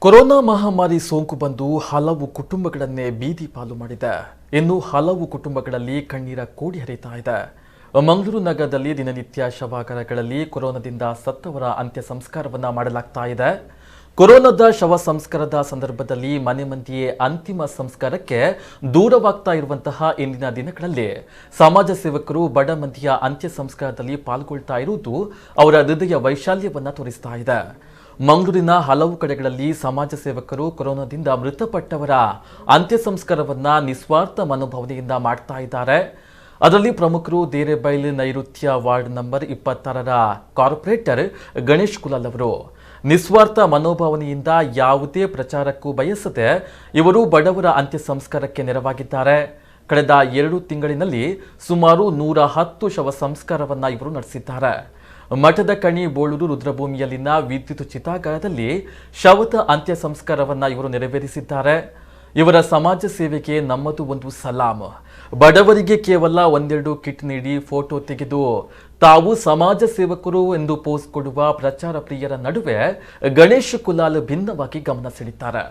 Corona ಮಹಾಮಾರಿ ಸೋಂಕು ಬಂದು ಹಲವು ಕುಟುಂಬಗಳನ್ನೇ ಬೀದಿ ಪಾಲು ಮಾಡಿದೆ. ಇನ್ನು ಹಲವು ಕುಟುಂಬಗಳಲ್ಲಿ ಕಣ್ಣೀರ ಕೋಡಿ ಹರಿತಾ ಇದೆ. ಮಂಗಳೂರು ನಗರದಲ್ಲಿ ದಿನನಿತ್ಯ ಶವಾಗಾರಗಳಲ್ಲಿ ಕೊರೋನಾದಿಂದ ಸತ್ತವರ ಅಂತ್ಯ ಸಂಸ್ಕಾರವನ್ನ ಮಾಡಲಾಗ್ತಾ ಇದೆ. ಕೊರೋನಾದ ಶವ ಸಂಸ್ಕಾರದ ಸಂದರ್ಭದಲ್ಲಿ ಮನೆ ಮಂದಿಯೇ ಅಂತಿಮ ಸಂಸ್ಕಾರಕ್ಕೆ ದೂರವಾಗ್ತಾ ಇರುವಂತಹ ಇಂದಿನ ದಿನಗಳಲ್ಲಿ ಸಮಾಜ ಸೇವಕರು ಬಡ ಮಂದಿಯ ಅಂತ್ಯ ಸಂಸ್ಕಾರದಲ್ಲಿ ಪಾಲ್ಗೊಳ್ತಾ ಇರುವುದು ಅವರ ಹೃದಯ ವೈಶಾಲ್ಯವನ್ನ ತೋರಿಸ್ತಾ ಇದೆ. ಮಂಗಳೂರಿನ ಹಲವು ಕಡೆಗಳಲ್ಲಿ ಸಮಾಜ ಸೇವಕರು ಕೊರೋನಾದಿಂದ ಮೃತಪಟ್ಟವರ ಅಂತ್ಯ ಸಂಸ್ಕಾರವನ್ನ ನಿಸ್ವಾರ್ಥ ಮನೋಭಾವನೆಯಿಂದ ಮಾಡ್ತಾ ಇದ್ದಾರೆ. ಅದರಲ್ಲಿ ಪ್ರಮುಖರು ದೇರೆಬೈಲ್ ನೈಋತ್ಯ ವಾರ್ಡ್ ನಂಬರ್ 26ರ ಕಾರ್ಪೊರೇಟರ್ ಗಣೇಶ್ ಕುಲಾಲ್ ಅವರು. ನಿಸ್ವಾರ್ಥ ಮನೋಭಾವನೆಯಿಂದ ಯಾವುದೇ ಪ್ರಚಾರಕ್ಕೂ ಬಯಸದೆ ಇವರು ಬಡವರ ಅಂತ್ಯ ಸಂಸ್ಕಾರಕ್ಕೆ ನೆರವಾಗಿದ್ದಾರೆ. ಕಳೆದ 2 ತಿಂಗಳಿನಲ್ಲಿ ಸುಮಾರು 110 ಶವ ಸಂಸ್ಕಾರವನ್ನ ಇವರು ನಡೆಸಿದ್ದಾರೆ. ಮಠದ ಕಣಿ ಬೋಳೂರು ರುದ್ರಭೂಮಿಯಲ್ಲಿನ ವಿದ್ಯುತ್ ಚಿತಾಗಾರದಲ್ಲಿ ಶವದ ಅಂತ್ಯ ಸಂಸ್ಕಾರವನ್ನ ಇವರು ನೆರವೇರಿಸಿದ್ದಾರೆ. ಇವರ ಸಮಾಜ ಸೇವೆಗೆ ನಮ್ಮದು ಒಂದು ಸಲಾಂ. ಬಡವರಿಗೆ ಕೇವಲ 1-2 ಕಿಟ್ ನೀಡಿ ಫೋಟೋ ತೆಗೆದು ತಾವು ಸಮಾಜ ಸೇವಕರು ಎಂದು ಪೋಸ್ ಕೊಡುವ ಪ್ರಚಾರ ಪ್ರಿಯರ ನಡುವೆ ಗಣೇಶ್ ಕುಲಾಲ್ ಭಿನ್ನವಾಗಿ ಗಮನ ಸೆಳೆಯುತ್ತಾರೆ.